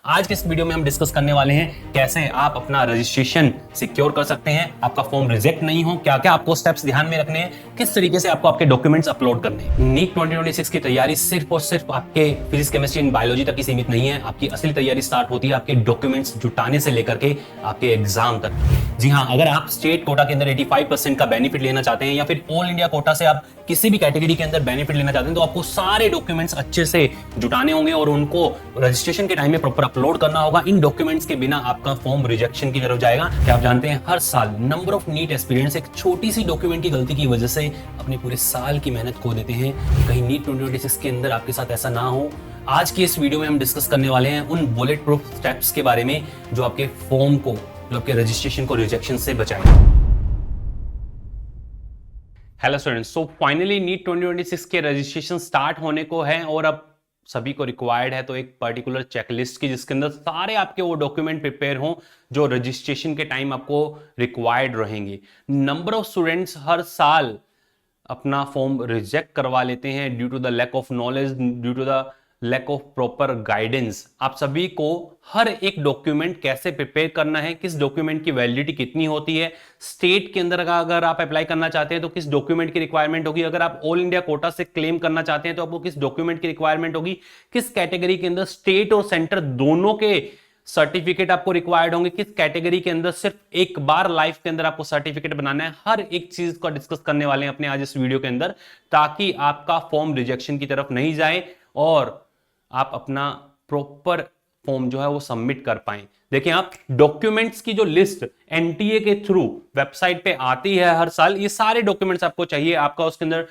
आज के इस वीडियो में हम डिस्कस करने वाले हैं कैसे आप अपना रजिस्ट्रेशन सिक्योर कर सकते हैं, आपका फॉर्म रिजेक्ट नहीं हो, क्या क्या आपको स्टेप्स ध्यान में रखने हैं, किस तरीके से आपको आपके डॉक्यूमेंट्स अपलोड करने हैं। नीट 2026 की तैयारी सिर्फ और सिर्फ आपके फिजिक्स, केमिस्ट्री एंड बायोलॉजी तक ही सीमित नहीं है। आपकी असली तैयारी स्टार्ट होती है आपके डॉक्यूमेंट्स जुटाने से लेकर के आपके एग्जाम तक। जी हाँ, अगर आप स्टेट कोटा के अंदर 85% का बेनिफिट लेना चाहते हैं या फिर ऑल इंडिया कोटा से आप किसी भी कैटेगरी के अंदर बेनिफिट लेना चाहते हैं, तो आपको सारे डॉक्यूमेंट्स अच्छे से जुटाने होंगे और उनको रजिस्ट्रेशन के टाइम में प्रॉपर अपलोड करना होगा। इन डॉक्यूमेंट्स के बिना आपका फॉर्म रिजेक्शन की तरफ जाएगा। क्या आप जानते हैं, हर साल नंबर ऑफ नीट एस्पिरेंट्स एक छोटी सी डॉक्यूमेंट की गलती की वजह से अपने पूरे साल की मेहनत खो देते हैं। कहीं नीट 2026 के अंदर आपके साथ ऐसा ना हो। आज की इस वीडियो में हम डिस्कस करने वाले हैं उन बुलेट प्रूफ स्टेप्स के बारे में जो आपके फॉर्म को, जो आपके रजिस्ट्रेशन को रिजेक्शन से बचाएंगे। Hello students, so finally NEET 2026 के रजिस्ट्रेशन स्टार्ट होने को है और अब सभी को रिक्वायर्ड है तो एक पर्टिकुलर चेकलिस्ट की, जिसके अंदर सारे आपके वो डॉक्यूमेंट प्रिपेयर हों जो रजिस्ट्रेशन के टाइम आपको रिक्वायर्ड रहेंगे। नंबर ऑफ स्टूडेंट्स हर साल अपना फॉर्म रिजेक्ट करवा लेते हैं due to the lack of knowledge, due to the lack of proper guidance. आप सभी को हर एक डॉक्यूमेंट कैसे प्रिपेयर करना है, किस डॉक्यूमेंट की वैलिडिटी कितनी होती है, स्टेट के अंदर अगर आप अप्लाई करना चाहते हैं तो किस डॉक्यूमेंट की रिक्वायरमेंट होगी, अगर आप ऑल इंडिया कोटा से क्लेम करना चाहते हैं तो आपको किस डॉक्यूमेंट की रिक्वायरमेंट होगी, किस कैटेगरी के अंदर स्टेट और सेंटर दोनों के सर्टिफिकेट आपको रिक्वायर्ड होंगे, किस कैटेगरी के अंदर सिर्फ एक बार लाइफ के अंदर आपको सर्टिफिकेट बनाना है। हर एक चीज को डिस्कस करने वाले हैं अपने आज इस वीडियो के अंदर, ताकि आपका फॉर्म रिजेक्शन की तरफ नहीं जाए और आप अपना प्रॉपर फॉर्म जो है वो सबमिट कर पाएं। देखिए, आप डॉक्यूमेंट्स की जो लिस्ट एनटीए के थ्रू वेबसाइट पे आती है हर साल, ये सारे डॉक्यूमेंट्स आपको चाहिए। आपका उसके अंदर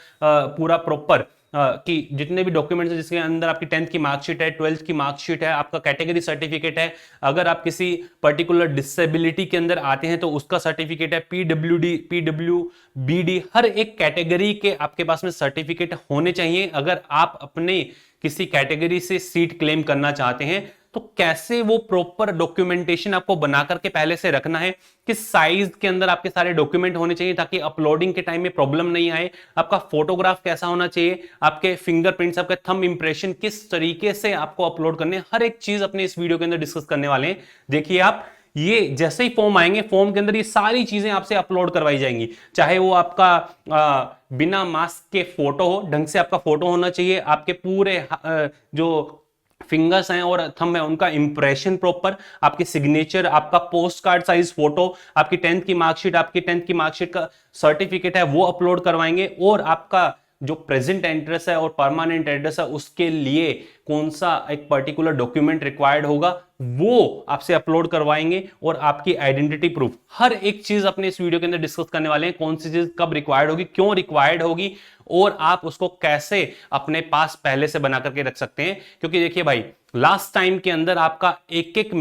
पूरा प्रॉपर कि जितने भी डॉक्यूमेंट्स हैं, जिसके अंदर आपकी 10th की मार्कशीट है, 12th की मार्कशीट है, आपका कैटेगरी सर्टिफिकेट है, अगर आप किसी पर्टिकुलर डिसेबिलिटी के अंदर आते हैं तो उसका सर्टिफिकेट है, पीडब्ल्यूडी, पीडब्ल्यूबीडी, हर एक कैटेगरी के आपके पास में सर्टिफिकेट होने चाहिए। अगर आप अपने किसी कैटेगरी से सीट क्लेम करना चाहते हैं तो कैसे वो प्रॉपर डॉक्यूमेंटेशन आपको बना करके पहले से रखना है, किस साइज के अंदर आपके सारे डॉक्यूमेंट होने चाहिए ताकि अपलोडिंग के टाइम में प्रॉब्लम नहीं आए, आपका फोटोग्राफ कैसा होना चाहिए, आपके फिंगरप्रिंट्स, आपके थंब इंप्रेशन किस तरीके से आपको अपलोड करने, हर एक चीज अपने इस वीडियो के अंदर डिस्कस करने वाले हैं। देखिए, आप ये जैसे ही फॉर्म आएंगे, फॉर्म के अंदर ये सारी चीजें आपसे अपलोड करवाई जाएंगी। चाहे वो आपका बिना मास्क के फोटो हो, ढंग से आपका फोटो होना चाहिए, आपके पूरे जो फिंगर्स हैं और थंब है उनका इंप्रेशन प्रॉपर, आपकी सिग्नेचर, आपका पोस्ट कार्ड साइज फोटो, आपकी 10th की मार्कशीट, आपकी 10th की मार्कशीट का सर्टिफिकेट है वो अपलोड करवाएंगे, और आपका जो प्रेजेंट एड्रेस है और परमानेंट एड्रेस है उसके लिए कौन सा एक पर्टिकुलर डॉक्यूमेंट रिक्वायर्ड होगा वो आपसे अपलोड करवाएंगे, और आपकी आइडेंटिटी प्रूफ, हर एक चीज अपने इस वीडियो के अंदर डिस्कस करने वाले हैं। कौन सी चीज कब रिक्वायर्ड होगी, क्यों रिक्वायर्ड होगी, और आप उसको कैसे अपने पास पहले से बना करके रख सकते हैं। क्योंकि देखिए भाई, लास्ट टाइम के अंदर आपका एक एक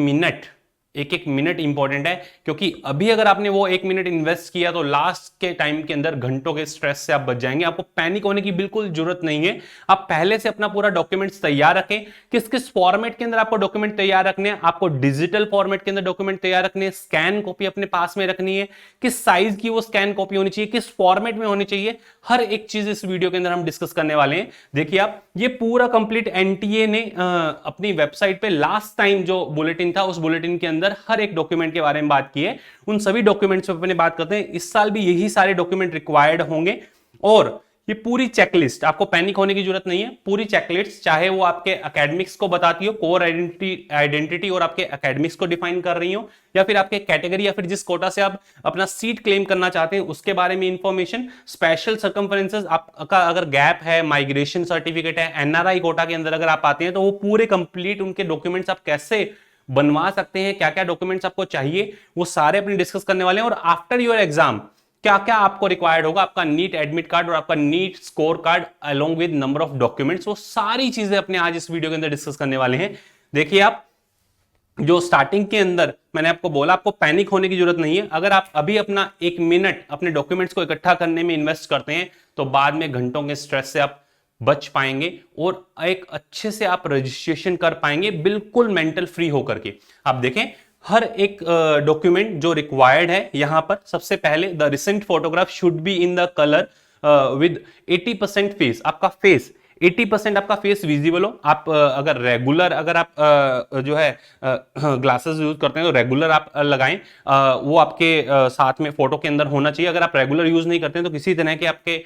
मिनट इंपॉर्टेंट है, क्योंकि अभी अगर आपने वो 1 मिनट इन्वेस्ट किया तो लास्ट के टाइम के अंदर घंटों के स्ट्रेस से आप बच जाएंगे। आपको पैनिक होने की बिल्कुल जरूरत नहीं है। आप पहले से अपना पूरा डॉक्यूमेंट्स तैयार रखें। किस किस फॉर्मेट के अंदर आपको डॉक्यूमेंट तैयार रखने हैं, आपको डिजिटल फॉर्मेट के अंदर डॉक्यूमेंट तैयार रखने हैं, स्कैन कॉपी अपने पास में रखनी है, किस साइज की वो स्कैन कॉपी होनी चाहिए, किस फॉर्मेट में होनी चाहिए, हर एक चीज इस वीडियो के अंदर हम डिस्कस करने वाले हैं। देखिए, आप ये पूरा कंप्लीट एनटीए ने अपनी वेबसाइट पे लास्ट टाइम जो बुलेटिन था उस बुलेटिन के अंदर हर एक डॉक्यूमेंट के बारे में बात की है। उन सभी डॉक्यूमेंट्स पे अपने बात करते हैं। इस साल भी यही सारे डॉक्यूमेंट रिक्वायर्ड होंगे, और ये पूरी चेकलिस्ट, आपको पैनिक होने की जरूरत नहीं है। पूरी चेकलिस्ट, चाहे वो आपके एकेडमिक्स को बताती हो, कोर आइडेंटिटी और आपके एकेडमिक्स को डिफाइन कर रही हो, या फिर आपके कैटेगरी या फिर जिस कोटा से आप अपना सीट क्लेम करना चाहते हैं उसके बारे में इंफॉर्मेशन, स्पेशल सर्कमफरेंसेस, आपका अगर गैप है, माइग्रेशन सर्टिफिकेट है, एनआरआई कोटा के अंदर अगर आप आते हैं तो वो पूरे कंप्लीट उनके डॉक्यूमेंट्स आप कैसे बनवा सकते हैं, क्या क्या डॉक्यूमेंट्स आपको चाहिए, वो सारे अपने डिस्कस करने वाले हैं। और आफ्टर योर एग्जाम क्या क्या आपको रिक्वायर्ड होगा, आपका नीट एडमिट कार्ड और आपका NEET score card along with number of documents, वो सारी चीजें अपने आज इस वीडियो के अंदर डिस्कस करने वाले हैं। देखिए, आप जो स्टार्टिंग के अंदर मैंने आपको बोला, आपको पैनिक होने की जरूरत नहीं है। अगर आप अभी अपना 1 मिनट अपने डॉक्यूमेंट्स को इकट्ठा करने में इन्वेस्ट करते हैं तो बाद में घंटों के स्ट्रेस से आप बच पाएंगे और एक अच्छे से आप रजिस्ट्रेशन कर पाएंगे बिल्कुल मेंटल फ्री होकर के। आप देखें, हर एक डॉक्यूमेंट जो रिक्वायर्ड है यहां पर, सबसे पहले the recent photograph should be in the colour with 80% face, आपका फेस 80% आपका फेस विजिबल हो। आप अगर रेगुलर अगर आप जो है ग्लासेस यूज करते हैं तो रेगुलर आप लगाएं, वो आपके साथ में फोटो के अंदर होना चाहिए। अगर आप रेगुलर यूज नहीं करते हैं तो किसी तरह के आपके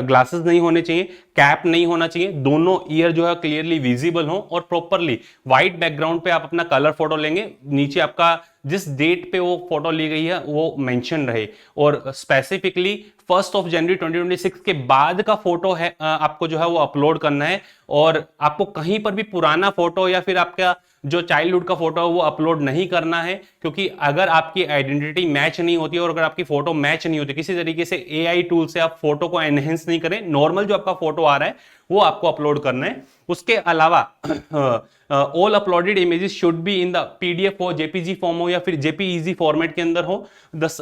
ग्लासेस नहीं होने चाहिए, कैप नहीं होना चाहिए, दोनों ईयर जो है क्लियरली विजिबल हो और प्रॉपरली व्हाइट बैकग्राउंड पे आप अपना कलर फोटो लेंगे, नीचे आपका जिस डेट पे वो फोटो ली गई है वो मेंशन रहे, और स्पेसिफिकली 1 जनवरी 2026 के बाद का फोटो है आपको जो है वो अपलोड करना है। और आपको कहीं पर भी पुराना फोटो या फिर आपका जो चाइल्डहुड का फोटो है वो अपलोड नहीं करना है, क्योंकि अगर आपकी आइडेंटिटी मैच नहीं होती और अगर आपकी फोटो मैच नहीं होती, किसी तरीके से एआई टूल से आप फोटो को एनहेंस नहीं करें, नॉर्मल जो आपका फोटो आ रहा है वो आपको अपलोड करना है। उसके अलावा all uploaded images should be in the PDF हो, जेपीजी फॉर्म हो या फिर जेपीईजी फॉर्मेट के अंदर हो।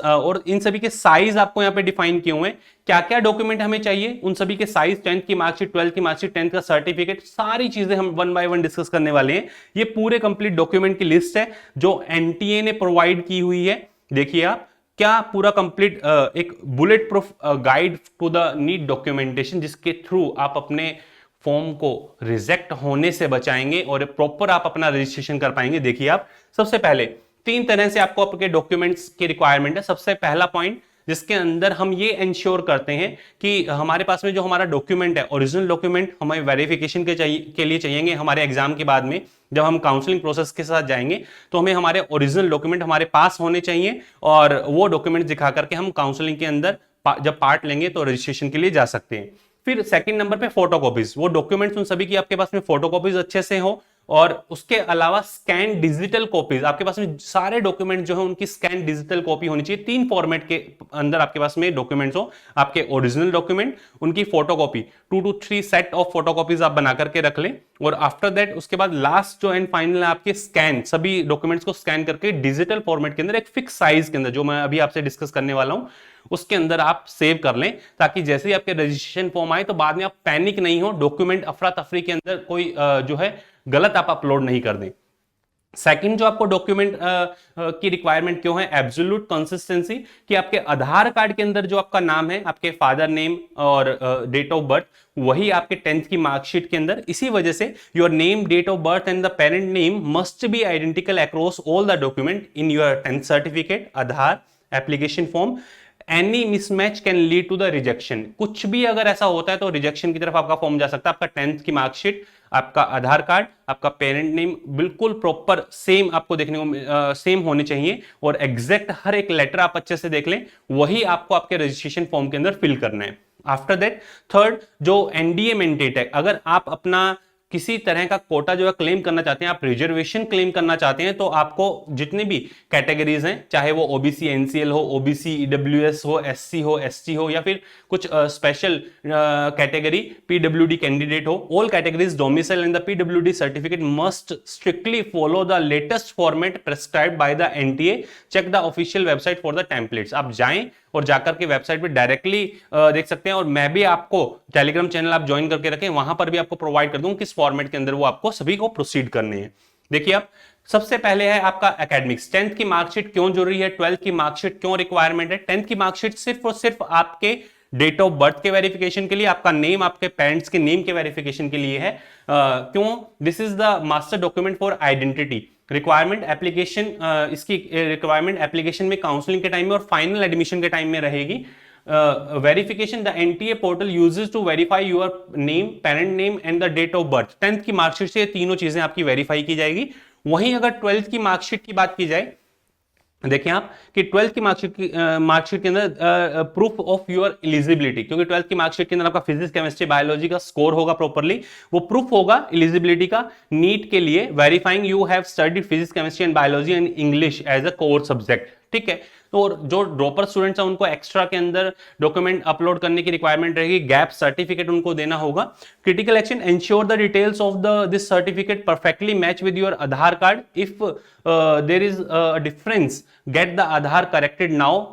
और इन सभी के साइज आपको यहाँ पे डिफाइन किए हुए हैं, क्या क्या डॉक्यूमेंट हमें चाहिए, उन सभी के साइज, 10th की मार्कशीट, 12th की मार्कशीट, 10th का सर्टिफिकेट, सारी चीजें हम वन बाय वन डिस्कस करने वाले हैं। ये पूरे कंप्लीट डॉक्यूमेंट की लिस्ट है जो एनटीए ने प्रोवाइड की हुई है। देखिए आप क्या पूरा कंप्लीट एक bullet proof guide to the need documentation, जिसके थ्रू आप अपने फॉर्म को रिजेक्ट होने से बचाएंगे और प्रॉपर आप अपना रजिस्ट्रेशन कर पाएंगे। देखिए आप सबसे पहले 3 तरह से आपको आपके डॉक्यूमेंट्स की रिक्वायरमेंट है। सबसे पहला पॉइंट जिसके अंदर हम ये इंश्योर करते हैं कि हमारे पास में जो हमारा डॉक्यूमेंट है, ओरिजिनल डॉक्यूमेंट हमें वेरिफिकेशन के लिए चाहिए हमारे एग्जाम के बाद में जब हम काउंसलिंग प्रोसेस के साथ जाएंगे तो हमें हमारे ओरिजिनल डॉक्यूमेंट हमारे पास होने चाहिए, और वो डॉक्यूमेंट दिखा करके हम काउंसलिंग के अंदर जब पार्ट लेंगे तो रजिस्ट्रेशन के लिए जा सकते हैं। फिर सेकंड नंबर पे फोटोकॉपीज, वो डॉक्यूमेंट्स उन सभी की आपके पास में फोटोकॉपीज अच्छे से हो, और उसके अलावा स्कैन डिजिटल कॉपीज आपके पास में सारे डॉक्यूमेंट जो है उनकी स्कैन डिजिटल कॉपी होनी चाहिए। 3 फॉर्मेट के अंदर आपके पास में डॉक्यूमेंट्स हो, आपके ओरिजिनल डॉक्यूमेंट, उनकी photocopy, 2 to 3 set of photocopies आप बना करके रख लें। और आफ्टर दैट उसके बाद लास्ट जो एंड फाइनल है आपके स्कैन, सभी डॉक्यूमेंट्स को स्कैन करके डिजिटल फॉर्मेट के अंदर एक फिक्स साइज के अंदर, जो मैं अभी आपसे डिस्कस करने वाला हूं, उसके अंदर आप सेव कर लें, ताकि जैसे ही आपके रजिस्ट्रेशन फॉर्म आए तो बाद में आप पैनिक नहीं हो, डॉक्यूमेंट अफरा तफरी के अंदर कोई जो है गलत आप अपलोड नहीं कर दें। सेकंड जो आपको डॉक्यूमेंट की रिक्वायरमेंट क्यों है, एब्सोल्यूट कंसिस्टेंसी, कि आपके आधार कार्ड के अंदर जो आपका नाम है, आपके फादर नेम और डेट ऑफ बर्थ, वही आपके 10th की मार्कशीट के अंदर। इसी वजह से your name, date of birth and the parent name must be identical across all the document in your 10th certificate, Aadhaar, application form. Any mismatch can lead to the rejection, कुछ भी अगर ऐसा होता है तो रिजेक्शन की तरफ आपका फॉर्म जा सकता है। आपका 10th की मार्कशीट, आपका आधार कार्ड, आपका पेरेंट नेम बिल्कुल प्रॉपर सेम आपको देखने को सेम होने चाहिए, और एग्जैक्ट हर एक लेटर आप अच्छे से देख लें, वही आपको आपके रजिस्ट्रेशन फॉर्म के अंदर फिल करना है। आफ्टर दैट थर्ड जो एनडीए मैंडेट है, अगर आप अपना किसी तरह का कोटा जो है क्लेम करना चाहते हैं, आप रिजर्वेशन क्लेम करना चाहते हैं, तो आपको जितने भी कैटेगरीज हैं, चाहे वो ओबीसी एनसीएल हो, ओबीसी ईडब्ल्यूएस हो, एससी हो, एसटी हो, या फिर कुछ स्पेशल कैटेगरी पीडब्ल्यूडी कैंडिडेट हो, all categories domicile in the PWD certificate must strictly follow the latest format prescribed by the NTA. Check the official website for the templates. आप जाएं और जाकर के वेबसाइट पे डायरेक्टली देख सकते हैं, और मैं भी आपको टेलीग्राम चैनल आप ज्वाइन करके रखें, वहां पर भी आपको प्रोवाइड कर दूं किस फॉर्मेट के अंदर वो आपको सभी को प्रोसीड करने हैं। देखिए आप सबसे पहले है आपका एकेडमिक्स, 10th की मार्कशीट क्यों जरूरी है, 12th की मार्कशीट क्यों रिक्वायरमेंट है। 10th की मार्कशीट सिर्फ और सिर्फ आपके डेट ऑफ बर्थ के वेरिफिकेशन के लिए, आपका नेम, आपके पेरेंट्स के नेम के वेरिफिकेशन के लिए है। क्यों, this is the master document for identity. Requirement application, इसकी रिक्वायरमेंट एप्लीकेशन में काउंसलिंग के टाइम में और फाइनल एडमिशन के टाइम में रहेगी। Verification, the NTA portal uses to verify your name, parent name and the date of birth. 10th की marksheet से ये तीनों चीजें आपकी वेरीफाई की जाएगी। वहीं अगर 12th की मार्कशीट की बात की जाए, देखें आप कि 12th की मार्कशीट के अंदर प्रूफ ऑफ योर एलिजिबिलिटी, क्योंकि 12th की मार्कशीट के अंदर आपका फिजिक्स, केमिस्ट्री, बायोलॉजी का स्कोर होगा प्रॉपरली, वो प्रूफ होगा एलिजिबिलिटी का। नीट के लिए verifying you have studied physics, chemistry and biology and English as a core subject, ठीक है। तो जो ड्रॉपर स्टूडेंट्स हैं उनको एक्स्ट्रा के अंदर डॉक्यूमेंट अपलोड करने की रिक्वायरमेंट रहेगी, गैप सर्टिफिकेट उनको देना होगा। Critical action, ensure the details of this certificate perfectly match with your Aadhaar card. If there is a difference, get the Aadhaar corrected now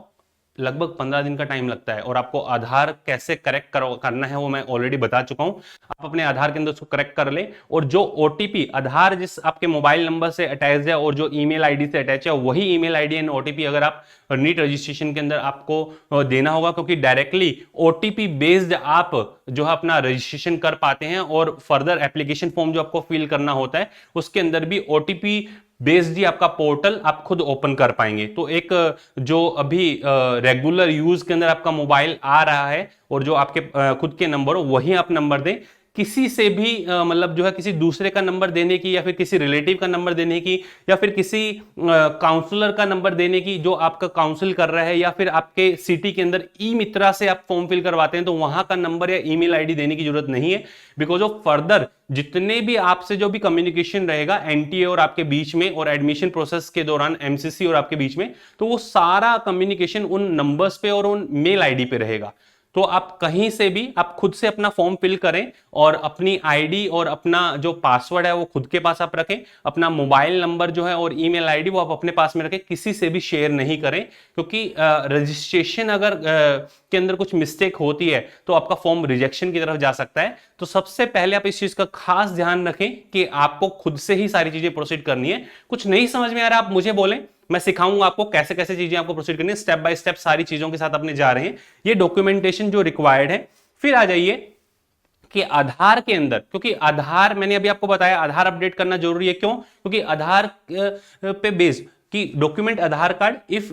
लगभग 15 दिन का टाइम लगता है। और आपको आधार कैसे करेक्ट करना है वो मैं ऑलरेडी बता चुका हूं। आप अपने आधार के अंदर उसको करेक्ट कर ले, और जो ओटीपी आधार जिस आपके मोबाइल नंबर से अटैच है और जो ईमेल आईडी से अटैच है वही ईमेल आईडी एंड ओटीपी अगर आप नीट रजिस्ट्रेशन के अंदर आपको देना होगा, क्योंकि डायरेक्टली ओटीपी बेस्ड आप जो है अपना रजिस्ट्रेशन कर पाते हैं। और फर्दर एप्लीकेशन फॉर्म जो आपको फिल करना होता है उसके अंदर भी ओटीपी बेस्ड ही आपका पोर्टल आप खुद ओपन कर पाएंगे। तो एक जो अभी रेगुलर यूज के अंदर आपका मोबाइल आ रहा है और जो आपके खुद के नंबर हो वही आप नंबर दें। किसी से भी मतलब जो है किसी दूसरे का नंबर देने की या फिर किसी रिलेटिव का नंबर देने की या फिर किसी काउंसलर का नंबर देने की जो आपका काउंसिल कर रहा है, या फिर आपके सिटी के अंदर ई मित्रा से आप फॉर्म फिल करवाते हैं तो वहां का नंबर या ईमेल आईडी देने की जरूरत नहीं है। बिकॉज ऑफ फर्दर जितने भी आपसे जो भी कम्युनिकेशन रहेगा एनटीए और आपके बीच में और एडमिशन प्रोसेस के दौरान एमसीसी और आपके बीच में, तो वो सारा कम्युनिकेशन उन नंबर्स पे और उन मेल आईडी पे रहेगा। तो आप कहीं से भी आप खुद से अपना फॉर्म फिल करें और अपनी आईडी और अपना जो पासवर्ड है वो खुद के पास आप रखें। अपना मोबाइल नंबर जो है और ईमेल आईडी वो आप अपने पास में रखें, किसी से भी शेयर नहीं करें, क्योंकि रजिस्ट्रेशन अगर के अंदर कुछ मिस्टेक होती है तो आपका फॉर्म रिजेक्शन की तरफ जा सकता है। तो सबसे पहले आप इस चीज का खास ध्यान रखें कि आपको खुद से ही सारी चीजें प्रोसीड करनी है। कुछ नहीं समझ में आ रहा आप मुझे बोलें, मैं सिखाऊंगा आपको कैसे कैसे चीजें आपको प्रोसीड करनी है। स्टेप बाय स्टेप सारी चीजों के साथ अपने जा रहे हैं। ये डॉक्यूमेंटेशन जो रिक्वायर्ड है। फिर आ जाइए कि आधार के अंदर, क्योंकि आधार मैंने अभी आपको बताया आधार अपडेट करना जरूरी है। क्यों? क्योंकि आधार पे बेस्ड कि document Aadhaar card if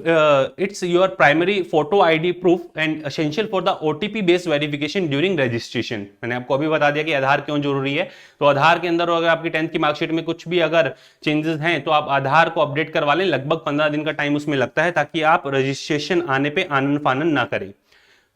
it's your primary photo ID proof and essential for the OTP based verification during registration. मैंने आपको अभी बता दिया कि आधार क्यों जरूरी है। तो आधार के अंदर अगर आपकी 10th की मार्कशीट में कुछ भी अगर चेंजेस हैं तो आप आधार को अपडेट करवा लें। लगभग 15 दिन का टाइम उसमें लगता है ताकि आप रजिस्ट्रेशन आने पर आनन फानन ना करें।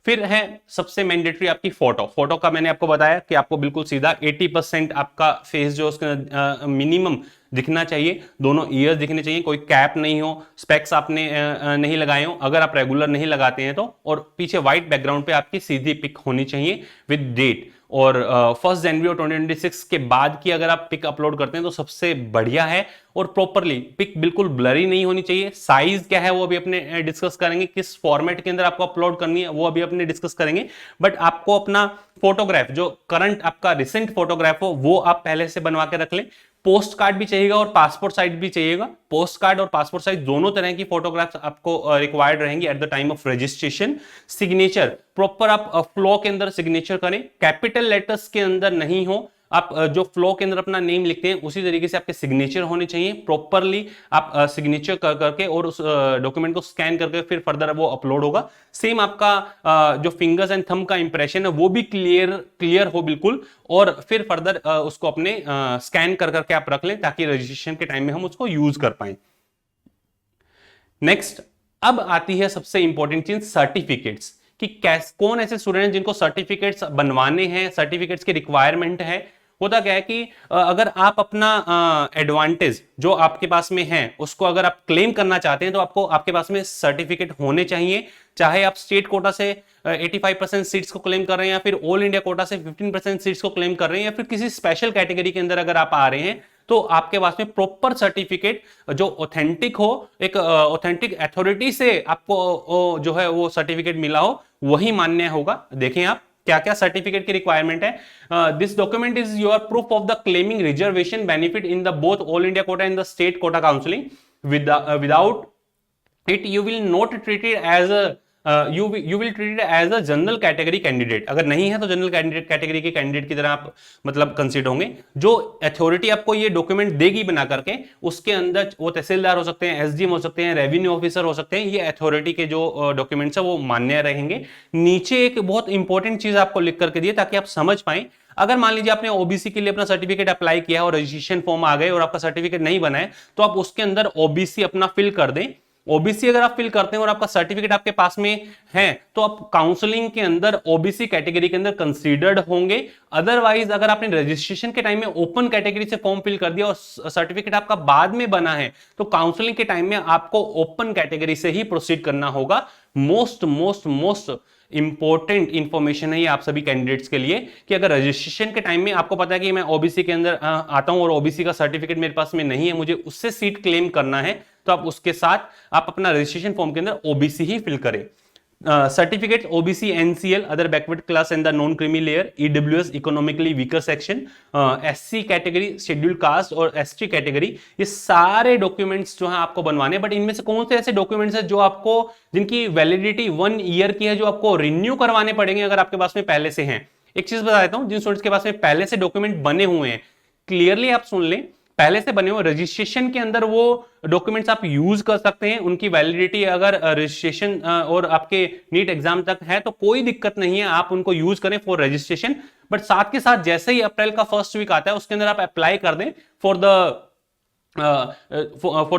फिर है सबसे मैंडेटरी आपकी फोटो का मैंने आपको बताया कि आपको बिल्कुल सीधा 80% आपका फेस जो उसका मिनिमम दिखना चाहिए, दोनों ईयर्स दिखने चाहिए, कोई कैप नहीं हो, स्पेक्स आपने नहीं लगाए हो अगर आप रेगुलर नहीं लगाते हैं तो, और पीछे व्हाइट बैकग्राउंड पे आपकी सीधी पिक होनी चाहिए विद डेट। और 1 जनवरी 2026 के बाद की अगर आप पिक अपलोड करते हैं तो सबसे बढ़िया है। और प्रॉपरली पिक बिल्कुल ब्लरी नहीं होनी चाहिए। साइज क्या है वो अभी अपने डिस्कस करेंगे, किस फॉर्मेट के अंदर आपको अपलोड करनी है वो अभी अपने डिस्कस करेंगे। बट आपको अपना फोटोग्राफ जो करंट आपका रिसेंट फोटोग्राफ हो वो आप पहले से बनवा के रख लें। पोस्ट कार्ड भी चाहिएगा और पासपोर्ट साइज भी चाहिएगा। पोस्ट कार्ड और पासपोर्ट साइज दोनों तरह की फोटोग्राफ्स आपको रिक्वायर्ड रहेंगी at the time of registration. Signature proper आप फ्लो के अंदर सिग्नेचर करें, कैपिटल लेटर्स के अंदर नहीं हो। आप जो फ्लो के अंदर अपना नेम लिखते हैं उसी तरीके से आपके सिग्नेचर होने चाहिए। प्रॉपरली आप सिग्नेचर करके और उस डॉक्यूमेंट को स्कैन करके फिर फर्दर वो अपलोड होगा। सेम आपका जो फिंगर्स एंड थंब का इंप्रेशन है वो भी क्लियर हो बिल्कुल, और फिर फर्दर उसको अपने स्कैन करके आप रख लें ताकि रजिस्ट्रेशन के टाइम में हम उसको यूज कर पाए। नेक्स्ट अब आती है सबसे इंपॉर्टेंट चीज, सर्टिफिकेट्स कि कौन ऐसे स्टूडेंट जिनको सर्टिफिकेट्स बनवाने हैं, सर्टिफिकेट्स की रिक्वायरमेंट है। होता क्या है कि अगर आप अपना एडवांटेज जो आपके पास में है उसको अगर आप क्लेम करना चाहते हैं तो आपको आपके पास में सर्टिफिकेट होने चाहिए। चाहे आप स्टेट कोटा से 85% सीट्स को क्लेम कर रहे हैं या फिर ऑल इंडिया कोटा से 15% सीट्स को क्लेम कर रहे हैं या फिर किसी स्पेशल कैटेगरी के अंदर अगर आप आ रहे हैं तो आपके पास में प्रॉपर सर्टिफिकेट जो ऑथेंटिक हो, एक ऑथेंटिक अथॉरिटी से आपको जो है वो सर्टिफिकेट मिला हो वही मान्य होगा। देखें आप क्या क्या सर्टिफिकेट की रिक्वायरमेंट है। This document is your proof of the claiming reservation benefit in the both all India quota and the state quota counselling. Without it you will not treated as you will treated as a general category candidate. अगर नहीं है तो general category के candidate की तरह आप मतलब consider होंगे। जो अथॉरिटी आपको ये डॉक्यूमेंट देगी बना करके उसके अंदर वो तहसीलदार हो सकते हैं, एसडीएम हो सकते हैं, रेवेन्यू ऑफिसर हो सकते हैं, ये अथॉरिटी के जो डॉक्यूमेंट्स है वो मान्य रहेंगे। नीचे एक बहुत इंपॉर्टेंट चीज आपको लिख करके दिए ताकि आप समझ पाए। अगर मान लीजिए आपने ओबीसी के लिए अपना सर्टिफिकेट अप्लाई किया और रजिस्ट्रेशन फॉर्म आ गए और आपका सर्टिफिकेट नहीं बना है तो आप उसके अंदर ओबीसी अपना फिल कर दें। ओबीसी अगर आप फिल करते हैं और आपका सर्टिफिकेट आपके पास में है तो आप काउंसलिंग के अंदर ओबीसी कैटेगरी के अंदर कंसीडर्ड होंगे। अदरवाइज अगर आपने रजिस्ट्रेशन के टाइम में ओपन कैटेगरी से फॉर्म फिल कर दिया और सर्टिफिकेट आपका बाद में बना है तो काउंसलिंग के टाइम में आपको ओपन कैटेगरी से ही प्रोसीड करना होगा। मोस्ट इंपॉर्टेंट इंफॉर्मेशन है ये आप सभी कैंडिडेट्स के लिए कि अगर रजिस्ट्रेशन के टाइम में आपको पता है कि मैं ओबीसी के अंदर आता हूं और ओबीसी का सर्टिफिकेट मेरे पास में नहीं है, मुझे उससे सीट क्लेम करना है, तो आप उसके साथ आप अपना रजिस्ट्रेशन फॉर्म के अंदर ओबीसी ही फिल करें। Certificate OBC NCL other backward class and the non creamy layer, EWS economically weaker section, SC category, scheduled caste और एसटी कैटेगरी, ये सारे डॉक्यूमेंट्स जो है आपको बनवाने। बट इनमें से कौन से ऐसे डॉक्यूमेंट्स हैं जो आपको, जिनकी वैलिडिटी 1 ईयर की है, जो आपको रिन्यू करवाने पड़ेंगे अगर आपके पास में पहले से हैं? एक चीज बता देता हूं, जिन स्टूडेंट्स के पास में पहले से डॉक्यूमेंट बने हुए हैं, क्लियरली आप सुन लें, पहले से बने हुए रजिस्ट्रेशन के अंदर वो डॉक्यूमेंट्स आप यूज कर सकते हैं। उनकी वैलिडिटी अगर रजिस्ट्रेशन और आपके नीट एग्जाम तक है तो कोई दिक्कत नहीं है, आप उनको यूज करें फॉर रजिस्ट्रेशन। बट साथ के साथ जैसे ही अप्रैल का फर्स्ट वीक आता है उसके अंदर आप अप्लाई कर दें for the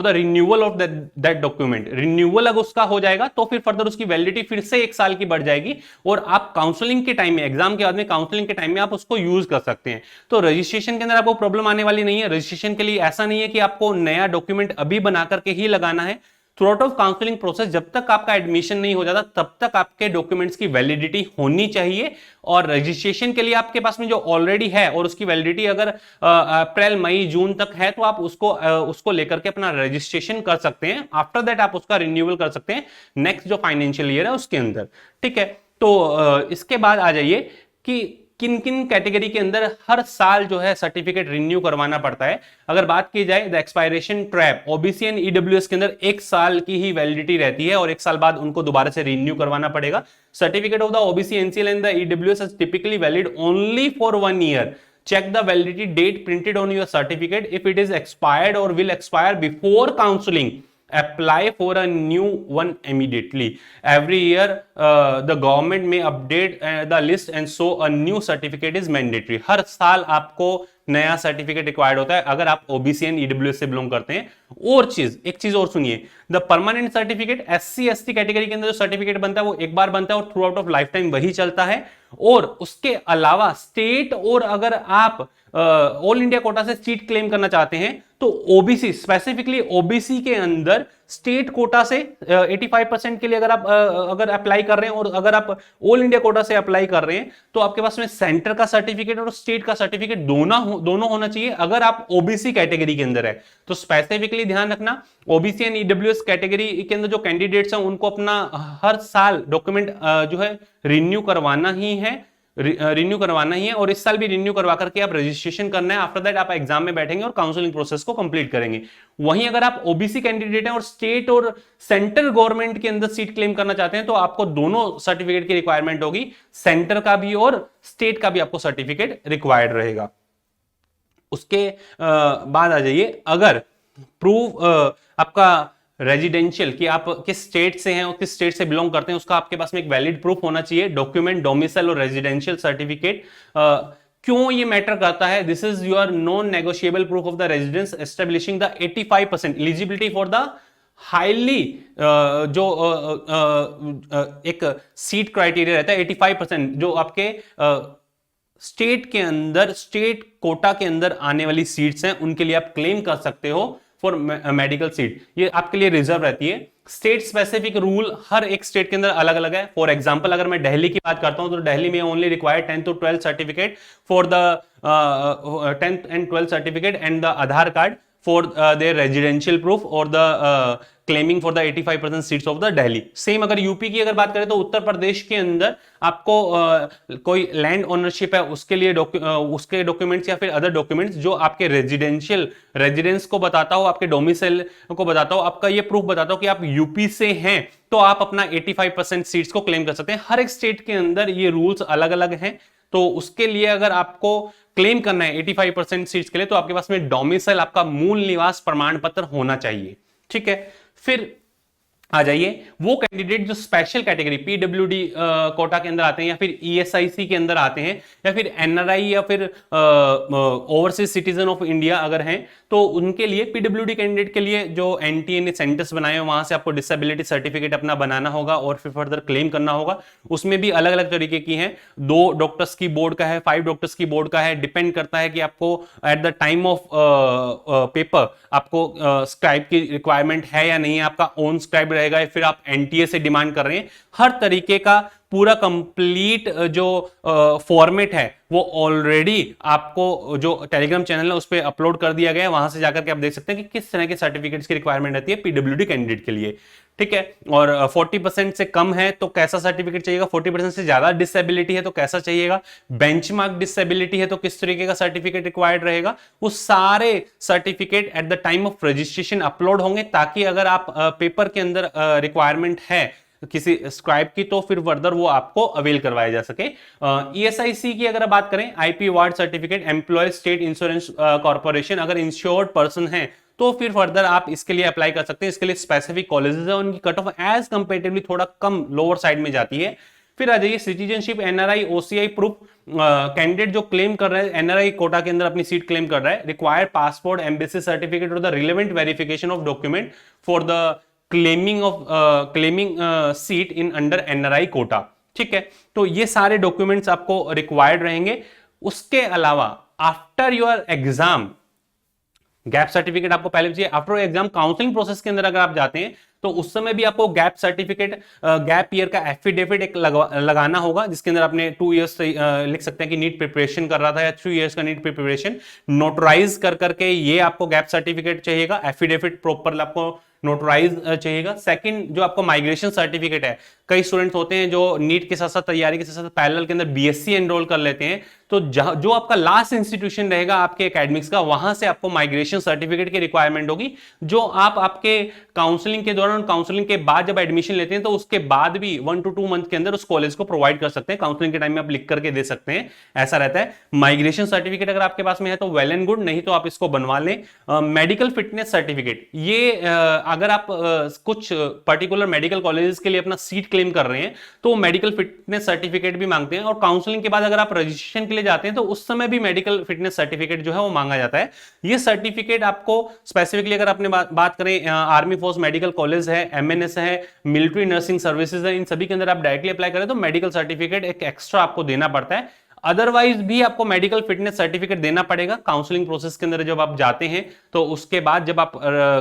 renewal of that document. Renewal अगर उसका हो जाएगा तो फिर फर्दर उसकी वैलिडिटी फिर से 1 साल की बढ़ जाएगी और आप काउंसलिंग के टाइम में, एग्जाम के बाद में काउंसलिंग के टाइम में आप उसको यूज कर सकते हैं। तो रजिस्ट्रेशन के अंदर आपको प्रॉब्लम आने वाली नहीं है। रजिस्ट्रेशन के लिए ऐसा नहीं है कि आपको नया डॉक्यूमेंट अभी बना करके ही लगाना है। Through out of counselling process जब तक आपका एडमिशन नहीं हो जाता तब तक आपके डॉक्यूमेंट्स की वैलिडिटी होनी चाहिए। और रजिस्ट्रेशन के लिए आपके पास में जो ऑलरेडी है और उसकी वैलिडिटी अगर अप्रैल मई जून तक है तो आप उसको लेकर के अपना रजिस्ट्रेशन कर सकते हैं। आफ्टर दैट आप उसका रिन्यूअल कर सकते हैं नेक्स्ट जो फाइनेंशियल ईयर है उसके अंदर। ठीक है, तो इसके बाद आ जाइए कि किन किन कैटेगरी के अंदर हर साल जो है सर्टिफिकेट रिन्यू करवाना पड़ता है। अगर बात की जाए the expiration trap, OBC and EWS के अंदर 1 साल की ही वैलिडिटी रहती है और 1 साल बाद उनको दोबारा से रिन्यू करवाना पड़ेगा। Certificate of the OBC NCL and the EWS is typically valid only for 1 year. Check the validity date printed on your certificate. If it is expired or will expire before counseling, apply for a new one immediately. Every year the government may update the list and so a new certificate is mandatory. हर साल आपको नया certificate required होता है अगर आप OBC and EWS से belong करते हैं। और एक चीज और सुनिए, the permanent certificate, SC ST category के अंदर जो सर्टिफिकेट बनता है वो एक बार बनता है और through out of life time वही चलता है। और उसके अलावा स्टेट, और अगर आप ऑल इंडिया कोटा से सीट क्लेम करना चाहते हैं तो ओबीसी, स्पेसिफिकली ओबीसी के अंदर स्टेट कोटा से 85% के लिए अगर अप्लाई कर रहे हैं और अगर आप ऑल इंडिया कोटा से अप्लाई कर रहे हैं तो आपके पास में सेंटर का सर्टिफिकेट और स्टेट का सर्टिफिकेट दोनों होना चाहिए अगर आप ओबीसी कैटेगरी के अंदर है। तो स्पेसिफिकली ध्यान रखना, ओबीसी एंड ईडब्ल्यूएस कैटेगरी के अंदर जो कैंडिडेट्स हैं उनको अपना हर साल डॉक्यूमेंट जो है रिन्यू करवाना ही है और इस साल भी रिन्यू करवा करके आप रजिस्ट्रेशन करना है। आफ्टर दैट आप एग्जाम में बैठेंगे और काउंसलिंग प्रोसेस को कंप्लीट करेंगे। वहीं अगर आप ओबीसी कैंडिडेट हैं और स्टेट और सेंट्रल गवर्नमेंट के अंदर सीट क्लेम करना चाहते हैं तो आपको दोनों सर्टिफिकेट की रिक्वायरमेंट होगी, सेंटर का भी और स्टेट का भी आपको सर्टिफिकेट रिक्वायर्ड रहेगा। उसके बाद आ जाइए, अगर प्रूफ आपका रेजिडेंशियल कि आप किस स्टेट से हैं और किस स्टेट से बिलोंग करते हैं उसका आपके पास में एक वैलिड प्रूफ होना चाहिए। डॉक्यूमेंट, डोमिसाइल और रेजिडेंशियल सर्टिफिकेट क्यों ये मैटर करता है? This is your non negotiable proof of the residence establishing the 85% eligibility for the highly जो एक सीट क्राइटेरिया रहता है 85%, जो आपके स्टेट के अंदर, स्टेट कोटा के अंदर आने वाली सीट्स हैं उनके लिए आप क्लेम कर सकते हो फॉर मेडिकल सीट। ये आपके लिए रिजर्व रहती है। स्टेट स्पेसिफिक रूल हर एक स्टेट के अंदर अलग अलग है। फॉर एग्जांपल अगर मैं दिल्ली की बात करता हूं तो दिल्ली में only required 10th to 12th certificate for the 10th and 12th certificate and the Aadhaar card for their residential proof और the claiming for the 85% seats of the Delhi. Same अगर यूपी की अगर बात करें तो उत्तर प्रदेश के अंदर आपको कोई लैंड ओनरशिप है उसके लिए उसके डॉक्यूमेंट्स या फिर अदर डॉक्यूमेंट्स जो आपके रेजिडेंस को बताता हो, आपके डोमिसाइल को बताता हो, आपका ये प्रूफ बताता हो कि आप यूपी से हैं, तो आप अपना 85% सीट्स को क्लेम कर सकते हैं। हर एक स्टेट के अंदर ये रूल्स अलग अलग हैं, तो उसके लिए अगर आपको क्लेम करना है 85% सीट्स के लिए तो आपके पास में डोमिसाइल, आपका मूल निवास प्रमाण पत्र होना चाहिए। ठीक है, फिर आ जाइए वो कैंडिडेट जो स्पेशल कैटेगरी पीडब्ल्यूडी कोटा के अंदर आते हैं या फिर ईएसआईसी के अंदर आते हैं या फिर एनआरआई या फिर ओवरसीज सिटीजन ऑफ इंडिया अगर हैं, तो उनके लिए पीडब्ल्यूडी कैंडिडेट के लिए जो एनटीए ने सेंटर्स बनाए वहां से आपको डिसेबिलिटी सर्टिफिकेट अपना बनाना होगा और फिर फर्दर क्लेम करना होगा। उसमें भी अलग अलग तरीके की हैं, 2 डॉक्टर्स की बोर्ड का है, 5 डॉक्टर्स की बोर्ड का है, डिपेंड करता है कि आपको at the time of paper आपको स्क्राइब की रिक्वायरमेंट है या नहीं है, आपका ओन स्क्राइब रहेगा या फिर आप एनटीए से डिमांड कर रहे हैं। हर तरीके का पूरा कंप्लीट जो फॉर्मेट है वो ऑलरेडी आपको जो टेलीग्राम चैनल है उस पर अपलोड कर दिया गया है। वहां से जाकर के आप देख सकते हैं कि किस तरह के सर्टिफिकेट्स की रिक्वायरमेंट रहती है पीडब्ल्यूडी कैंडिडेट के लिए। ठीक है। और 40% से कम है तो कैसा सर्टिफिकेट चाहिएगा, 40% से ज्यादा डिसेबिलिटी है तो कैसा चाहिएगा, बेंचमार्क डिसेबिलिटी है तो किस तरीके का सर्टिफिकेट रिक्वायर्ड रहेगा, वो सारे certificate at the time of registration upload होंगे, ताकि अगर आप पेपर के अंदर रिक्वायरमेंट है किसी स्क्राइब की तो फिर फर्दर वो आपको अवेल करवाया जा सके। ईएसआईसी की अगर बात करें, IP award certificate, employ state insurance corporation, अगर इंश्योर्ड पर्सन है तो फिर फर्दर आप इसके लिए अप्लाई कर सकते हैं। इसके लिए स्पेसिफिक कॉलेजेस है, उनकी कट ऑफ एज कंपेरेटिवली थोड़ा कम लोअर साइड में जाती है। फिर आ जाइए citizenship, NRI, OCI proof, candidate जो क्लेम कर रहे हैं एनआरआई कोटा के अंदर अपनी सीट क्लेम कर रहा है, रिक्वायर्ड पासपोर्ट, एम्बेसी सर्टिफिकेट और the relevant verification of document for the claiming seat in under NRI quota. ठीक है, तो ये सारे डॉक्यूमेंट्स आपको रिक्वायर्ड रहेंगे। उसके अलावा after your exam gap certificate आपको पहले चाहिए। आफ्टर एग्जाम काउंसलिंग प्रोसेस के अंदर अगर आप जाते हैं तो उस समय भी आपको गैप सर्टिफिकेट, गैप ईयर का एफिडेविट एक लगाना होगा, जिसके अंदर आपने 2 इयर्स लिख सकते हैं कि नीट प्रिपरेशन कर रहा था या 3 इयर्स का नीट प्रिपरेशन, नोटराइज कर करके ये आपको गैप सर्टिफिकेट चाहिएगा, एफिडेविट प्रॉपर आपको नोटराइज चाहिएगा। सेकंड जो आपको माइग्रेशन सर्टिफिकेट है, कई स्टूडेंट्स होते हैं जो नीट के साथ साथ तैयारी के साथ साथ पैरेलल के अंदर बीएससी एनरोल कर लेते हैं, तो जो आपका लास्ट इंस्टीट्यूशन रहेगा आपके एकेडमिक्स का, वहां से आपको माइग्रेशन सर्टिफिकेट की रिक्वायरमेंट होगी, जो आप आपके काउंसलिंग के दौरान, काउंसलिंग के बाद जब एडमिशन लेते हैं तो उसके बाद भी 1 to 2 मंथ के अंदर उस कॉलेज को प्रोवाइड कर सकते हैं। काउंसलिंग के टाइम में आप लिख करके दे सकते हैं, ऐसा रहता है। माइग्रेशन सर्टिफिकेट अगर आपके पास में है तो वेल एंड गुड, नहीं तो आप इसको बनवा लें। मेडिकल फिटनेस सर्टिफिकेट, ये अगर आप कुछ पर्टिकुलर मेडिकल कॉलेजेस के लिए अपना सीट क्लेम कर रहे हैं तो मेडिकल फिटनेस सर्टिफिकेट भी मांगते हैं, और काउंसलिंग के बाद अगर आप रजिस्ट्रेशन के लिए जाते हैं तो उस समय भी मेडिकल फिटनेस सर्टिफिकेट जो है वो मांगा जाता है। ये सर्टिफिकेट आपको स्पेसिफिकली अगर आपने बात करें, आर्मी फोर्स मेडिकल कॉलेज है, एमएनएस है, मिलिट्री नर्सिंग सर्विसेज है, इन सभी के अंदर आप डायरेक्टली अप्लाई करें तो मेडिकल सर्टिफिकेट एक एक्स्ट्रा आपको देना पड़ता है। अदरवाइज भी आपको मेडिकल फिटनेस सर्टिफिकेट देना पड़ेगा काउंसलिंग प्रोसेस के अंदर जब आप जाते हैं, तो उसके बाद जब आप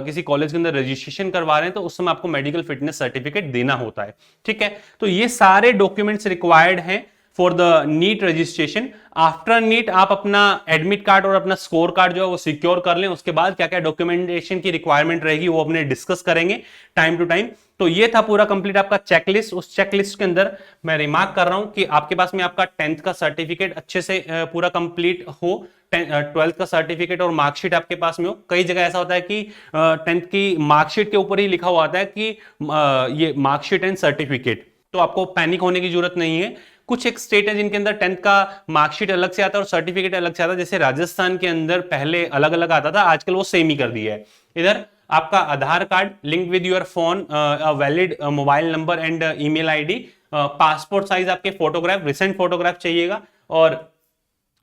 किसी कॉलेज के अंदर रजिस्ट्रेशन करवा रहे हैं तो उस समय आपको मेडिकल फिटनेस सर्टिफिकेट देना होता है। ठीक है, तो ये सारे डॉक्यूमेंट्स रिक्वायर्ड हैं for the NEET registration. After NEET आप अपना एडमिट कार्ड और अपना स्कोर कार्ड जो है वो सिक्योर कर लें, उसके बाद क्या क्या डॉक्यूमेंटेशन की रिक्वायरमेंट रहेगी वो अपने डिस्कस करेंगे टाइम टू टाइम। तो ये था पूरा कंप्लीट आपका चेकलिस्ट। उस चेकलिस्ट के अंदर मैं रिमार्क कर रहा हूं कि आपके पास में आपका 10th का सर्टिफिकेट अच्छे से पूरा कंप्लीट हो, 12th का सर्टिफिकेट और मार्कशीट आपके पास में हो। कई जगह ऐसा होता है कि 10th की मार्कशीट के ऊपर ही लिखा हुआ आता है कि ये मार्कशीट एंड सर्टिफिकेट, तो आपको पैनिक होने की जरूरत नहीं है। कुछ एक स्टेट है जिनके अंदर 10th का मार्कशीट अलग से आता है और सर्टिफिकेट अलग से आता है, जैसे राजस्थान के अंदर पहले अलग अलग आता था, आजकल वो सेम ही कर दिया है। इधर आपका Aadhaar card link with your phone, valid mobile number and email ID, passport size आपके फोटोग्राफ, रिसेंट फोटोग्राफ चाहिएगा, और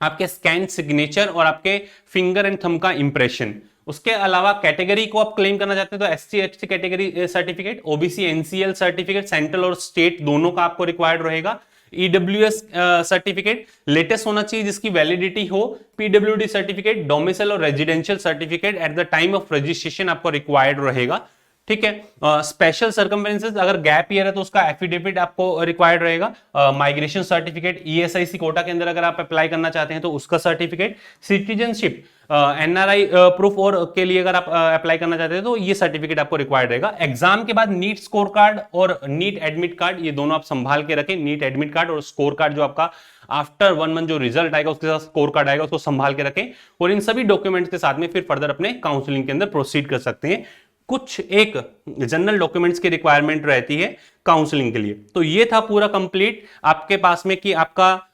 आपके स्कैन सिग्नेचर और आपके फिंगर एंड थंब का इंप्रेशन। उसके अलावा कैटेगरी को आप क्लेम करना चाहते हैं तो SC ST category certificate, OBC NCL certificate, central और स्टेट दोनों का आपको रिक्वायर्ड रहेगा। ईडब्ल्यूएस सर्टिफिकेट लेटेस्ट होना चाहिए जिसकी वैलिडिटी हो। पीडब्ल्यूडी सर्टिफिकेट, डोमिसाइल और residential certificate at the time of registration आपको रिक्वायर्ड रहेगा। ठीक है, स्पेशल सर्कमस्टेंसेस, अगर गैप ईयर है तो उसका एफिडेविट आपको रिक्वायर्ड रहेगा। माइग्रेशन सर्टिफिकेट, ईएसआईसी कोटा के अंदर अगर आप अप्लाई करना चाहते हैं तो उसका सर्टिफिकेट। सिटीजनशिप, एनआरआई प्रूफ और के लिए अगर आप अप्लाई करना चाहते हैं तो ये सर्टिफिकेट आपको रिक्वायर्ड रहेगा। एग्जाम के बाद नीट स्कोर कार्ड और नीट एडमिट कार्ड, ये दोनों आप संभाल के रखें। नीट एडमिट कार्ड और स्कोर कार्ड जो आपका आफ्टर 1 मंथ जो रिजल्ट आएगा उसके साथ स्कोर कार्ड आएगा, उसको संभाल के रखें, और इन सभी डॉक्यूमेंट्स के साथ में फिर फर्दर अपने काउंसलिंग के अंदर प्रोसीड कर सकते हैं। कुछ एक जनरल डॉक्यूमेंट्स की रिक्वायरमेंट रहती है काउंसलिंग के लिए। तो ये था पूरा कंप्लीट आपके पास में कि आपका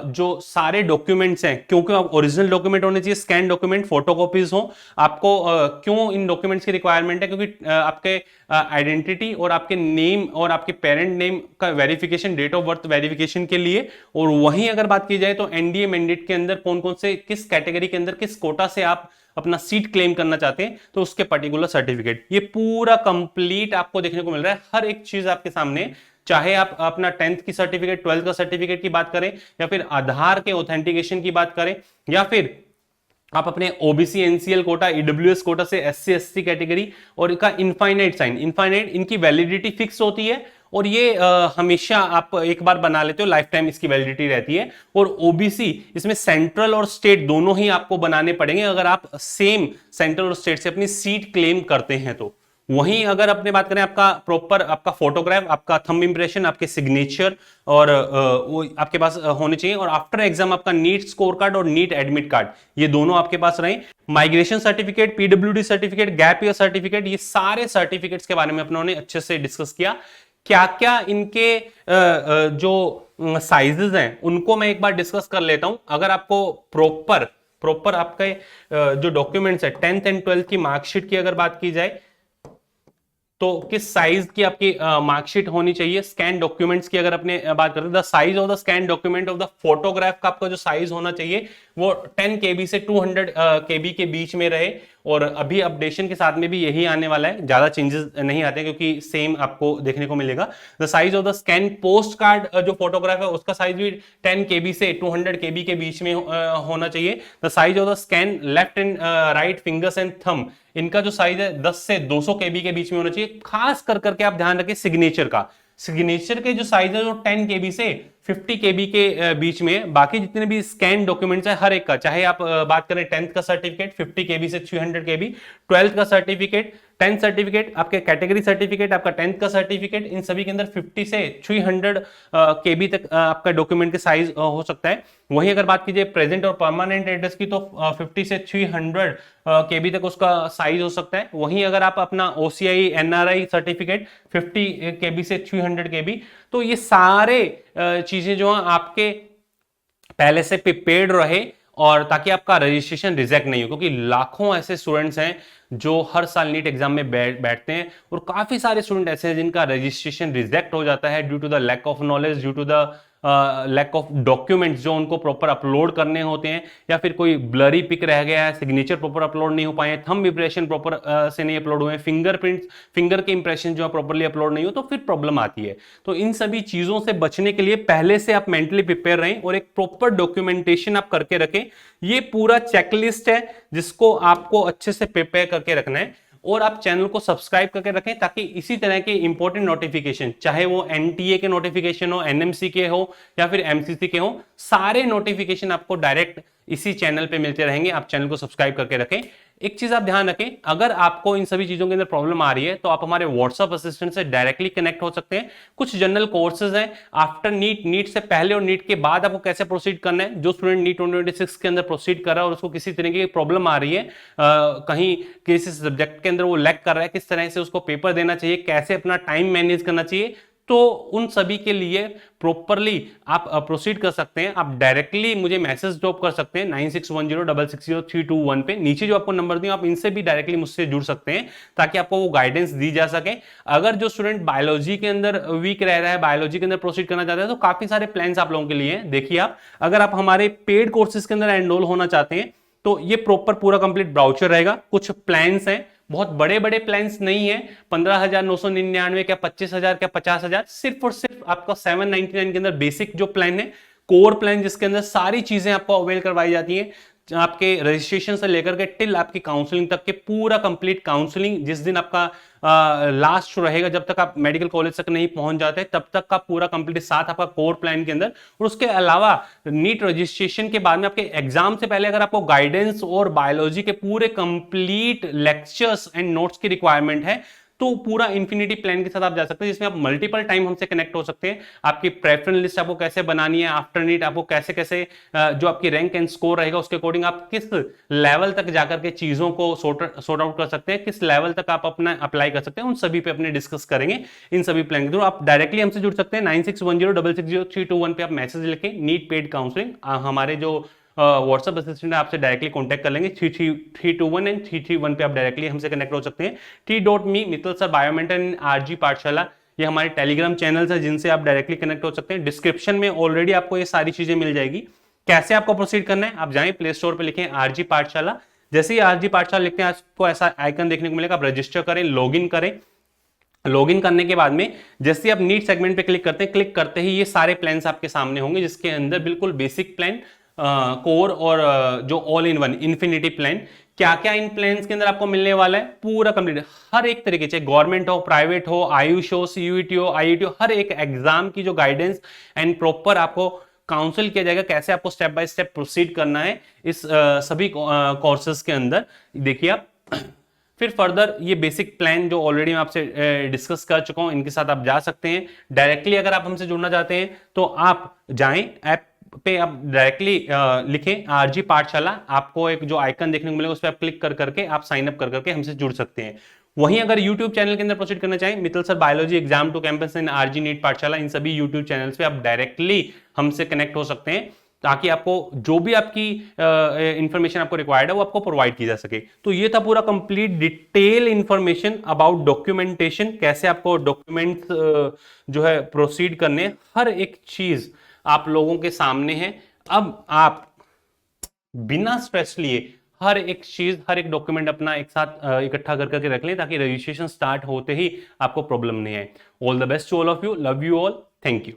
जो सारे डॉक्यूमेंट्स हैं, क्योंकि आप ओरिजिनल डॉक्यूमेंट होने चाहिए, स्कैन डॉक्यूमेंट, फोटोकॉपीज हो आपको। क्यों इन डॉक्यूमेंट्स की रिक्वायरमेंट है? क्योंकि आपके आइडेंटिटी और आपके नेम और आपके पेरेंट नेम का verification, date of birth verification के लिए। और वहीं अगर बात की जाए तो एनडीए मैंडेट के अंदर कौन कौन से, किस कैटेगरी के अंदर, किस कोटा से आप अपना सीट क्लेम करना चाहते हैं तो उसके पर्टिकुलर सर्टिफिकेट, ये पूरा कंप्लीट आपको देखने को मिल रहा है। हर एक चीज आपके सामने, चाहे आप अपना 10th की सर्टिफिकेट, 12th का सर्टिफिकेट की बात करें, या फिर आधार के ऑथेंटिकेशन की बात करें, या फिर आप अपने OBC NCL quota, EWS quota से एससी एसटी कैटेगरी, और इनका इनफाइनाइट साइन, इनफाइनाइट, इनकी वैलिडिटी फिक्स होती है, और ये हमेशा आप एक बार बना लेते हो, लाइफ टाइम इसकी वैलिडिटी रहती है। और ओबीसी, इसमें सेंट्रल और स्टेट दोनों ही आपको बनाने पड़ेंगे अगर आप सेम सेंट्रल और स्टेट से अपनी सीट क्लेम करते हैं तो। वहीं अगर अपने बात करें आपका प्रॉपर आपका फोटोग्राफ, आपका थंब इंप्रेशन, आपके सिग्नेचर और वो आपके पास होने चाहिए। और आफ्टर एग्जाम आपका नीट स्कोर कार्ड और नीट एडमिट कार्ड, ये दोनों आपके पास रहे। Migration certificate, PWD certificate, gap year certificate, ये सारे सर्टिफिकेट्स के बारे में अपनों ने अच्छे से डिस्कस किया। क्या क्या इनके जो साइजेस हैं उनको मैं एक बार डिस्कस कर लेता हूं। अगर आपको प्रॉपर आपके जो डॉक्यूमेंट्स है 10th एंड 12th की मार्कशीट की अगर बात की जाए तो किस साइज की आपकी मार्कशीट होनी चाहिए। स्कैन डॉक्यूमेंट्स की अगर अपने बात करते हैं, the size of the scan document of the photograph का आपका जो साइज होना चाहिए वो 10 KB से 200 KB के बीच में रहे। और अभी अपडेशन के साथ में भी यही आने वाला है, ज्यादा चेंजेस नहीं आते क्योंकि सेम आपको देखने को मिलेगा। The size of the scan post card जो फोटोग्राफ है उसका साइज भी 10 KB से 200 KB के बीच में होना चाहिए। The size of the scan left and right fingers and thumb, इनका जो साइज है 10 से 200 KB के बीच में होना चाहिए। खास कर करके आप ध्यान रखें सिग्नेचर का, सिग्नेचर के जो साइज है वो 10 KB से 50 KB के बीच में। बाकी जितने भी स्कैन डॉक्यूमेंट्स है हर एक का, चाहे आप बात करें 10th का सर्टिफिकेट 50 KB से 300 KB, 12th का सर्टिफिकेट, 10th सर्टिफिकेट, आपके कैटेगरी सर्टिफिकेट, आपका 10th का सर्टिफिकेट, इन सभी के अंदर 50 से 300 KB तक आपका डॉक्यूमेंट के साइज हो सकता है। वहीं अगर बात कीजिए प्रेजेंट और परमानेंट एड्रेस की तो 50 से 300 KB तक उसका साइज हो सकता है। वहीं अगर आप अपना OCI NRI सर्टिफिकेट 50 KB से 300 KB, तो ये सारे चीजें जो है आपके पहले से प्रिपेयर्ड रहे और ताकि आपका रजिस्ट्रेशन रिजेक्ट नहीं हो, क्योंकि लाखों ऐसे स्टूडेंट्स हैं जो हर साल नीट एग्जाम में बैठते हैं और काफी सारे स्टूडेंट ऐसे हैं जिनका रजिस्ट्रेशन रिजेक्ट हो जाता है due to the lack of knowledge, due to the lack of documents जो उनको प्रॉपर अपलोड करने होते हैं, या फिर कोई ब्लरी पिक रह गया है, सिग्नेचर प्रॉपर अपलोड नहीं हो पाए, थंब इंप्रेशन प्रॉपर से नहीं अपलोड हुए, फिंगरप्रिंट्स, फिंगर के इंप्रेशन जो है प्रॉपरली अपलोड नहीं हो, तो फिर प्रॉब्लम आती है। तो इन सभी चीजों से बचने के लिए पहले से आप मेंटली प्रिपेयर रहें और एक प्रॉपर डॉक्यूमेंटेशन आप करके रखें। ये पूरा चेकलिस्ट है जिसको आपको अच्छे से प्रिपेयर करके रखना है। और आप चैनल को सब्सक्राइब करके रखें ताकि इसी तरह के इंपॉर्टेंट नोटिफिकेशन, चाहे वो NTA के नोटिफिकेशन हो, NMC के हो या फिर MCC के हो, सारे नोटिफिकेशन आपको डायरेक्ट इसी चैनल पे मिलते रहेंगे। आप चैनल को सब्सक्राइब करके रखें। एक चीज आप ध्यान रखें, अगर आपको इन सभी चीजों के अंदर प्रॉब्लम आ रही है तो आप हमारे व्हाट्सएप असिस्टेंट से डायरेक्टली कनेक्ट हो सकते हैं। कुछ जनरल कोर्सेज हैं आफ्टर नीट, नीट से पहले और नीट के बाद आपको कैसे प्रोसीड करना है। जो स्टूडेंट नीट 2026 के अंदर प्रोसीड कर रहा है और उसको किसी तरह की प्रॉब्लम आ रही है, कहीं किसी सब्जेक्ट के अंदर वो लैक कर रहा है, किस तरह से उसको पेपर देना चाहिए, कैसे अपना टाइम मैनेज करना चाहिए, तो उन सभी के लिए प्रॉपरली आप प्रोसीड कर सकते हैं। आप डायरेक्टली मुझे मैसेज ड्रॉप कर सकते हैं 9610660321 पे। नीचे जो आपको नंबर दिए आप इनसे भी डायरेक्टली मुझसे जुड़ सकते हैं ताकि आपको वो गाइडेंस दी जा सके। अगर जो स्टूडेंट बायोलॉजी के अंदर वीक रह रहा है, बायोलॉजी के अंदर प्रोसीड करना चाहता है, तो काफी सारे प्लान्स आप लोगों के लिए हैं। देखिए आप, अगर आप हमारे पेड कोर्सेज के अंदर एनरोल होना चाहते हैं तो ये प्रॉपर पूरा कंप्लीट ब्राउचर रहेगा। कुछ प्लान्स हैं, बहुत बड़े बड़े प्लान्स नहीं है, 15,999 क्या 25,000 क्या 50,000, सिर्फ और सिर्फ आपका 799 के अंदर बेसिक जो प्लान है, कोर प्लान, जिसके अंदर सारी चीजें आपको अवेल करवाई जाती हैं। आपके रजिस्ट्रेशन से लेकर के टिल आपकी काउंसलिंग तक के पूरा कंप्लीट काउंसलिंग, जिस दिन आपका लास्ट रहेगा, जब तक आप मेडिकल कॉलेज तक नहीं पहुंच जाते तब तक का पूरा कंप्लीट साथ आपका कोर प्लान के अंदर। और उसके अलावा नीट रजिस्ट्रेशन के बाद में आपके एग्जाम से पहले अगर आपको गाइडेंस और बायोलॉजी के पूरे कंप्लीट लेक्चर्स एंड नोट्स की रिक्वायरमेंट है तो पूरा इंफिनिटी प्लान के साथ आप जा सकते हैं, जिसमें आप मल्टीपल टाइम हमसे कनेक्ट हो सकते हैं। आपकी प्रेफरेंस लिस्ट आपको कैसे बनानी है, आफ्टर नीट आपको कैसे कैसे जो आपकी रैंक एंड स्कोर रहेगा उसके अकॉर्डिंग आप किस लेवल तक जाकर के चीजों को सॉर्ट आउट कर सकते हैं, किस लेवल तक आप अपना अप्लाई कर सकते हैं, उन सभी पे अपने डिस्कस करेंगे। इन सभी प्लान के थ्रू आप डायरेक्टली हमसे जुड़ सकते हैं। 9610660321 पे आप मैसेज लिखें नीट पेड काउंसलिंग, हमारे जो व्हाट्सएप असिस्टेंट है आपसे डायरेक्टली कांटेक्ट कर लेंगे। 331 एंड 331 पे आप डायरेक्टली हमसे कनेक्ट हो सकते हैं। t.me मित्तल सर बायोमेंटन RG पाठशाला, ये हमारे टेलीग्राम चैनल्स है जिनसे आप डायरेक्टली कनेक्ट हो सकते हैं। डिस्क्रिप्शन में ऑलरेडी आपको ये सारी चीजें मिल जाएगी। कैसे आपको प्रोसीड करना है, आप जाएं प्ले स्टोर पर लिखें RG पाठशाला, जैसे ही RG पाठशाला लिखते हैं आपको ऐसा आइकन देखने को मिलेगा। आप रजिस्टर करें, लॉगिन करें। लॉगिन करने के बाद में जैसे आप नीट सेगमेंट पे क्लिक करते हैं, क्लिक करते ही ये सारे प्लान्स आपके सामने होंगे, जिसके अंदर बिल्कुल बेसिक प्लान, कोर और जो all in one infinity plan, क्या क्या इन प्लान्स के अंदर आपको मिलने वाला है पूरा कंप्लीट, हर एक तरीके से, गवर्नमेंट हो, प्राइवेट हो, आयुष हो, CUET हो, IIT हो, हर एक एग्जाम की जो गाइडेंस एंड प्रॉपर आपको काउंसिल किया जाएगा, कैसे आपको स्टेप बाय स्टेप प्रोसीड करना है इस सभी कोर्सेज के अंदर। देखिए आप फिर फर्दर ये बेसिक प्लान जो ऑलरेडी मैं आपसे डिस्कस कर चुका हूं, इनके साथ आप जा सकते हैं। डायरेक्टली अगर आप हमसे जुड़ना चाहते हैं तो आप जाएं ऐप पे, आप डायरेक्टली लिखें आरजी पाठशाला, आपको एक जो आइकन देखने को मिलेगा उस पर आप क्लिक कर करके आप साइन अप कर करके हमसे जुड़ सकते हैं। वहीं अगर YouTube चैनल के अंदर प्रोसीड करना चाहें, Mittal sir biology exam to campus in RG NEET Pathshala, इन सभी YouTube चैनल्स पे आप डायरेक्टली हमसे कनेक्ट हो सकते हैं, ताकि आपको जो भी आपकी इंफॉर्मेशन आपको रिक्वायर्ड है वो आपको प्रोवाइड की जा सके। तो ये था पूरा complete detail information about documentation, कैसे आपको डॉक्यूमेंट्स जो है प्रोसीड करने, हर एक चीज आप लोगों के सामने है। अब आप बिना स्ट्रेस लिए हर एक चीज, हर एक डॉक्यूमेंट अपना एक साथ इकट्ठा कर करके रख लें, ताकि रजिस्ट्रेशन स्टार्ट होते ही आपको प्रॉब्लम नहीं आए। All the best to all of you, love you all, thank you.